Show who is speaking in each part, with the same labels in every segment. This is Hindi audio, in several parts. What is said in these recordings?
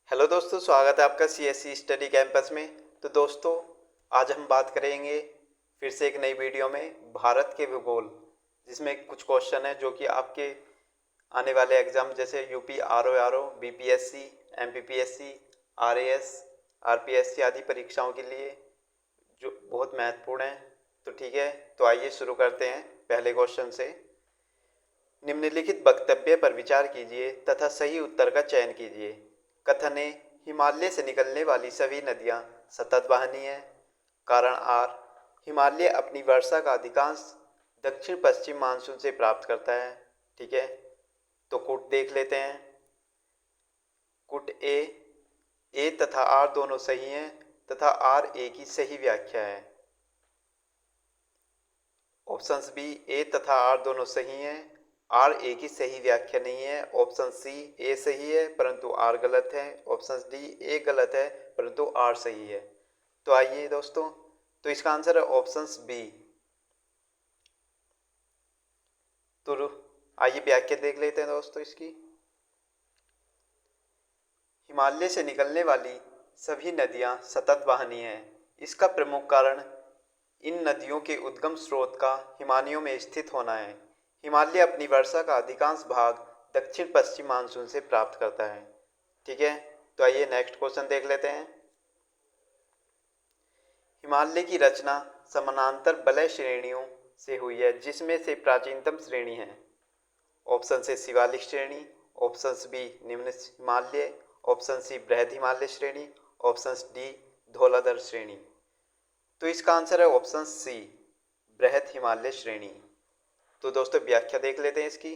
Speaker 1: हेलो दोस्तों, स्वागत है आपका सीएससी स्टडी कैंपस में। तो दोस्तों, आज हम बात करेंगे फिर से एक नई वीडियो में भारत के भूगोल, जिसमें कुछ क्वेश्चन है जो कि आपके आने वाले एग्जाम जैसे UP RO, BPSC, MPPSC, RAS, RPSC आदि परीक्षाओं के लिए जो बहुत महत्वपूर्ण है। तो ठीक है, तो आइए शुरू करते हैं पहले क्वेश्चन से। निम्नलिखित वक्तव्य पर विचार कीजिए तथा सही उत्तर का चयन कीजिए। कथन ए, हिमालय से निकलने वाली सभी नदियां सतत बहनी हैं। कारण आर, हिमालय अपनी वर्षा का अधिकांश दक्षिण पश्चिम मानसून से प्राप्त करता है। ठीक है, तो कुट देख लेते हैं। कुट ए तथा आर दोनों सही हैं तथा आर ए की सही व्याख्या है। ऑप्शन बी, ए तथा आर दोनों सही हैं, आर ए की सही व्याख्या नहीं है। ऑप्शन सी, ए सही है परंतु आर गलत है। ऑप्शन डी, ए गलत है परंतु आर सही है। तो आइए दोस्तों, तो इसका आंसर है ऑप्शन बी। तो आइए व्याख्या देख लेते हैं दोस्तों इसकी। हिमालय से निकलने वाली सभी नदियां सतत बहनी हैं। इसका प्रमुख कारण इन नदियों के उद्गम स्रोत का हिमालयों में स्थित होना है। हिमालय अपनी वर्षा का अधिकांश भाग दक्षिण पश्चिम मानसून से प्राप्त करता है। ठीक है, तो आइए नेक्स्ट क्वेश्चन देख लेते हैं। हिमालय की रचना समानांतर वलय श्रेणियों से हुई है, जिसमें से प्राचीनतम श्रेणी है। ऑप्शन से शिवालिक श्रेणी, ऑप्शन बी निम्न हिमालय, ऑप्शन सी बृहद हिमालय श्रेणी, ऑप्शन डी धौलाधर श्रेणी। तो इसका आंसर है ऑप्शन सी, बृहद हिमालय श्रेणी। तो दोस्तों व्याख्या देख लेते हैं इसकी।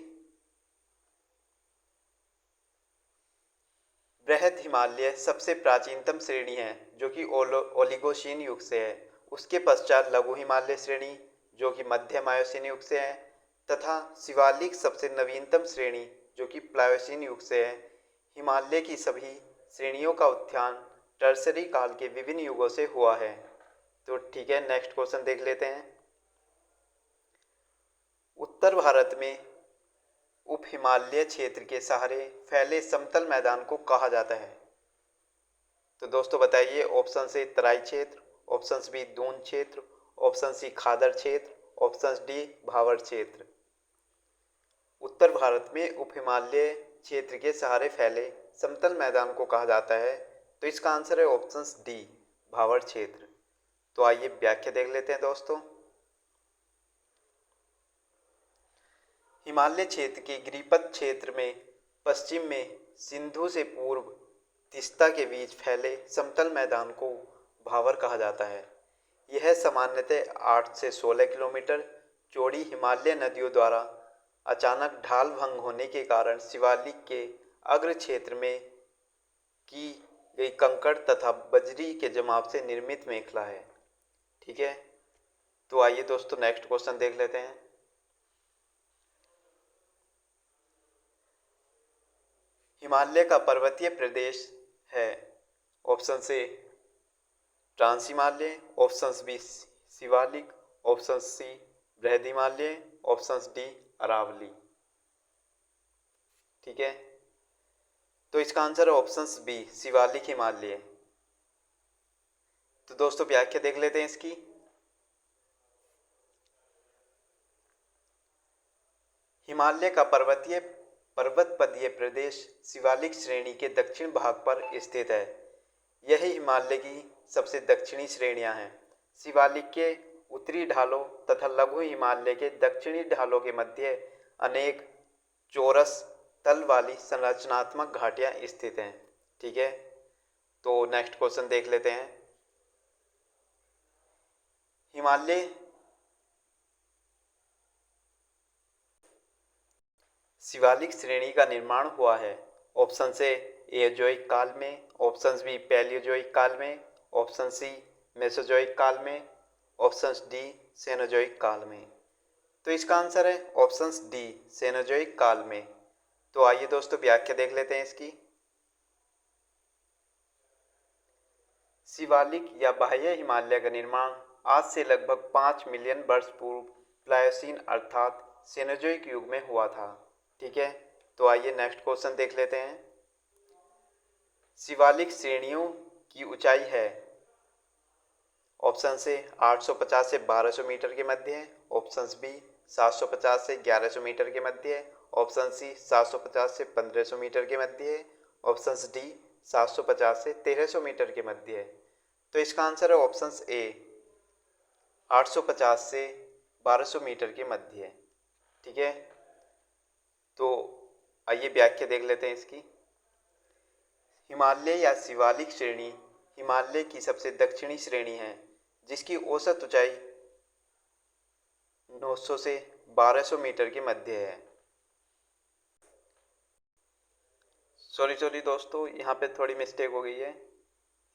Speaker 1: बृहद हिमालय सबसे प्राचीनतम श्रेणी है जो कि ओलिगोशीन युग से है। उसके पश्चात लघु हिमालय श्रेणी जो कि मध्य मायोसीन युग से है, तथा शिवालिक सबसे नवीनतम श्रेणी जो कि प्लायोसीन युग से है। हिमालय की सभी श्रेणियों का उत्थान टर्सरी काल के विभिन्न युगों से हुआ है। तो ठीक है, नेक्स्ट क्वेश्चन देख लेते हैं। उत्तर भारत में उप हिमालय क्षेत्र के सहारे फैले समतल मैदान को कहा जाता है। तो दोस्तों बताइए, ऑप्शन से तराई क्षेत्र, ऑप्शन बी दून क्षेत्र, ऑप्शन सी खादर क्षेत्र, ऑप्शन डी भावर क्षेत्र। उत्तर भारत में उप हिमालय क्षेत्र के सहारे फैले समतल मैदान को कहा जाता है। तो इसका आंसर है ऑप्शन डी भावर क्षेत्र। तो आइए व्याख्या देख लेते हैं दोस्तों। हिमालय क्षेत्र के गिरिपथ क्षेत्र में पश्चिम में सिंधु से पूर्व तीस्ता के बीच फैले समतल मैदान को भावर कहा जाता है। यह सामान्यतः 8 से 16 किलोमीटर चौड़ी हिमालय नदियों द्वारा अचानक ढाल भंग होने के कारण शिवालिक के अग्र क्षेत्र में की गई कंकड़ तथा बजरी के जमाव से निर्मित मेखला है। ठीक है, तो आइए दोस्तों नेक्स्ट क्वेश्चन देख लेते हैं। हिमालय का पर्वतीय प्रदेश है। ऑप्शन से trans Himalaya, option B Shivalik, option C बृहद हिमालय, ऑप्शन डी अरावली। ठीक है, तो इसका आंसर है ऑप्शन बी शिवालिक हिमालय। तो दोस्तों व्याख्या देख लेते हैं इसकी। हिमालय का पर्वतपदीय प्रदेश शिवालिक श्रेणी के दक्षिण भाग पर स्थित है। यही हिमालय की सबसे दक्षिणी श्रेणियां हैं। शिवालिक के उत्तरी ढालों तथा लघु हिमालय के दक्षिणी ढालों के मध्य अनेक चौरस तल वाली संरचनात्मक घाटियां स्थित हैं। ठीक है, तो नेक्स्ट क्वेश्चन देख लेते हैं। हिमालय शिवालिक श्रेणी का निर्माण हुआ है। ऑप्शन से एजोइक काल में, ऑप्शन बी पैलियोजोइक काल में, ऑप्शन सी मेसोजोइक काल में, ऑप्शन डी सेनोजोइक काल में। तो इसका आंसर है ऑप्शन डी सेनोजोइक काल में। तो आइए दोस्तों व्याख्या देख लेते हैं इसकी। शिवालिक या बाह्य हिमालय का निर्माण आज से लगभग 5 मिलियन वर्ष पूर्व प्लायोसीन अर्थात सेनोजोइक युग में हुआ था। ठीक है, तो आइए नेक्स्ट क्वेश्चन देख लेते हैं। शिवालिक श्रेणियों की ऊंचाई है? ऑप्शन से 850 से 1200 मीटर के मध्य है। ऑप्शन बी 750 से 1100 मीटर के मध्य है। ऑप्शन सी 750 से 1500 मीटर के मध्य है। ऑप्शन डी 750 से 1300 मीटर के मध्य है। तो इसका आंसर है ऑप्शन ए 850 से 1200 मीटर के मध्य है। ठीक है, तो आइए व्याख्या देख लेते हैं इसकी। हिमालय या शिवालिक श्रेणी हिमालय की सबसे दक्षिणी श्रेणी है जिसकी औसत ऊंचाई 900 से 1200 मीटर के मध्य है। सॉरी दोस्तों, यहाँ पे थोड़ी मिस्टेक हो गई है।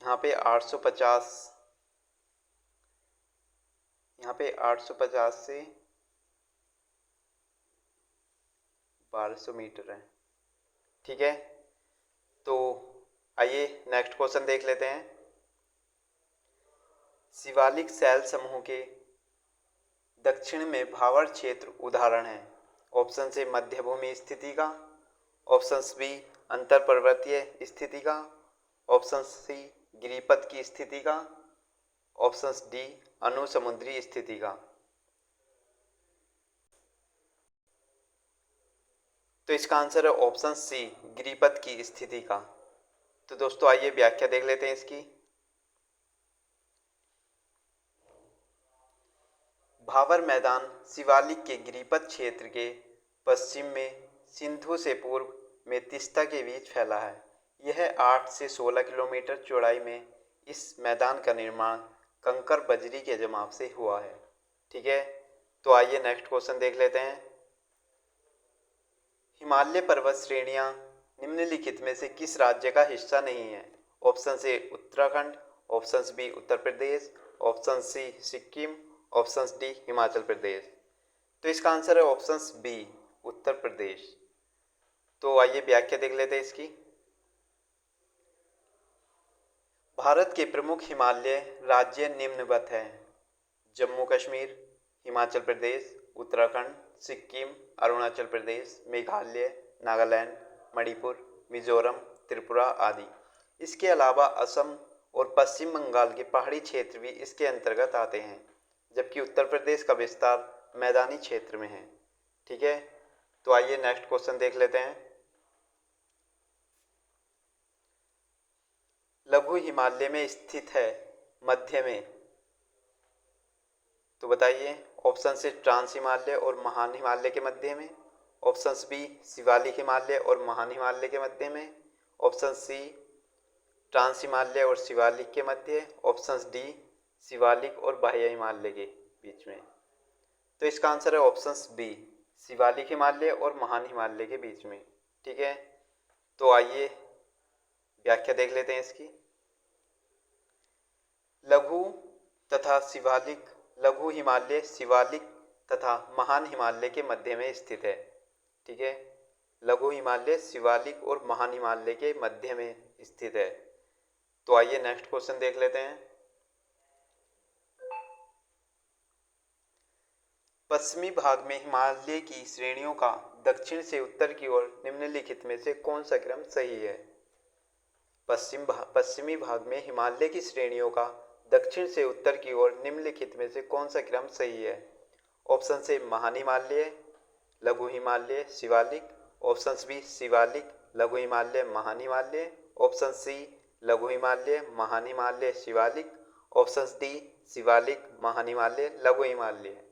Speaker 1: यहाँ पे 850 से 1200 मीटर है। ठीक है, तो आइए नेक्स्ट क्वेश्चन देख लेते हैं। शिवालिक शैल समूह के दक्षिण में भावर क्षेत्र उदाहरण है। ऑप्शन से मध्य भूमि स्थिति का। ऑप्शन बी अंतर पर्वतीय स्थिति का। ऑप्शन सी गिरिपथ की स्थिति का। ऑप्शन डी अनुसमुद्री स्थिति का। तो इसका आंसर है ऑप्शन सी गिरिपथ की स्थिति का। तो दोस्तों आइए व्याख्या देख लेते हैं इसकी। भावर मैदान शिवालिक के गिरिपथ क्षेत्र के पश्चिम में सिंधु से पूर्व में तीस्ता के बीच फैला है। यह 8 से 16 किलोमीटर चौड़ाई में इस मैदान का निर्माण कंकर बजरी के जमाव से हुआ है। ठीक है, तो आइए नेक्स्ट क्वेश्चन देख लेते हैं। हिमालय पर्वत श्रेणियां निम्नलिखित में से किस राज्य का हिस्सा नहीं है? ऑप्शन से Uttarakhand. Option B Uttar Pradesh. Option C Sikkim. Option D Himachal Pradesh. तो इसका आंसर है ऑप्शन बी उत्तर प्रदेश। तो आइए व्याख्या देख लेते हैं इसकी। भारत के प्रमुख हिमालय राज्य निम्नवत हैं: जम्मू कश्मीर, हिमाचल प्रदेश, उत्तराखंड, सिक्किम, अरुणाचल प्रदेश, मेघालय, नागालैंड, मणिपुर, मिजोरम, त्रिपुरा आदि। इसके अलावा असम और पश्चिम बंगाल के पहाड़ी क्षेत्र भी इसके अंतर्गत आते हैं, जबकि उत्तर प्रदेश का विस्तार मैदानी क्षेत्र में है। ठीक है, तो आइए नेक्स्ट क्वेश्चन देख लेते हैं। लघु हिमालय में स्थित है मध्य में, तो बताइए। ऑप्शन से ट्रांस हिमालय और महान हिमालय के मध्य में। ऑप्शन बी शिवालिक हिमालय और महान हिमालय के मध्य में। ऑप्शन सी ट्रांस हिमालय और शिवालिक के मध्य। ऑप्शन डी शिवालिक और बाह्य हिमालय के बीच में। तो इसका आंसर है ऑप्शन बी शिवालिक हिमालय और महान हिमालय के बीच में। ठीक है, तो आइए व्याख्या देख लेते हैं इसकी। लघु तथा शिवालिक लघु हिमालय शिवालिक तथा महान हिमालय के मध्य में स्थित है। ठीक है, लघु हिमालय शिवालिक और महान हिमालय के मध्य में स्थित है। तो आइए नेक्स्ट क्वेश्चन देख लेते हैं। पश्चिमी भाग में हिमालय की श्रेणियों का दक्षिण से उत्तर की ओर निम्नलिखित में से कौन सा क्रम सही है? पश्चिमी भाग में हिमालय की श्रेणियों का दक्षिण से उत्तर की ओर निम्नलिखित में से कौन सा क्रम सही है? ऑप्शन से महान हिमालय, लघु हिमालय, शिवालिक। ऑप्शन बी शिवालिक, लघु हिमालय, महान हिमालय। ऑप्शन सी लघु हिमालय, महान हिमालय, शिवालिक। ऑप्शन डी शिवालिक, महान हिमालय, लघु हिमालय।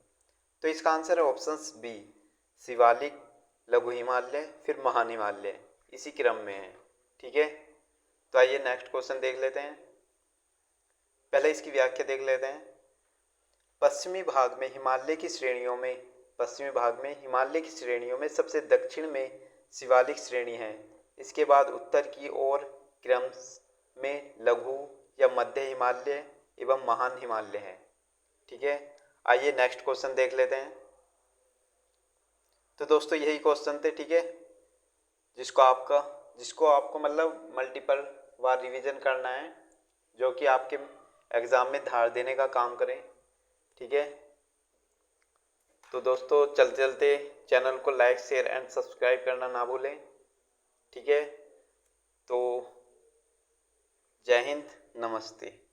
Speaker 1: तो इसका आंसर है ऑप्शन बी शिवालिक, लघु हिमालय, फिर महान हिमालय, इसी क्रम में है। ठीक है, तो आइए नेक्स्ट क्वेश्चन देख लेते हैं। पहले इसकी व्याख्या देख लेते हैं। पश्चिमी भाग में हिमालय की श्रेणियों में सबसे दक्षिण में शिवालिक श्रेणी है। इसके बाद उत्तर की ओर क्रम में लघु या मध्य हिमालय एवं महान हिमालय है। ठीक है, आइए नेक्स्ट क्वेश्चन देख लेते हैं। तो दोस्तों यही क्वेश्चन थे। ठीक है, जिसको आपको मतलब मल्टीपल बार रिवीजन करना है, जो कि आपके एग्ज़ाम में धार देने का काम करें। ठीक है, तो दोस्तों चलते चलते चैनल को लाइक, शेयर एंड सब्सक्राइब करना ना भूलें। ठीक है, तो जय हिंद, नमस्ते।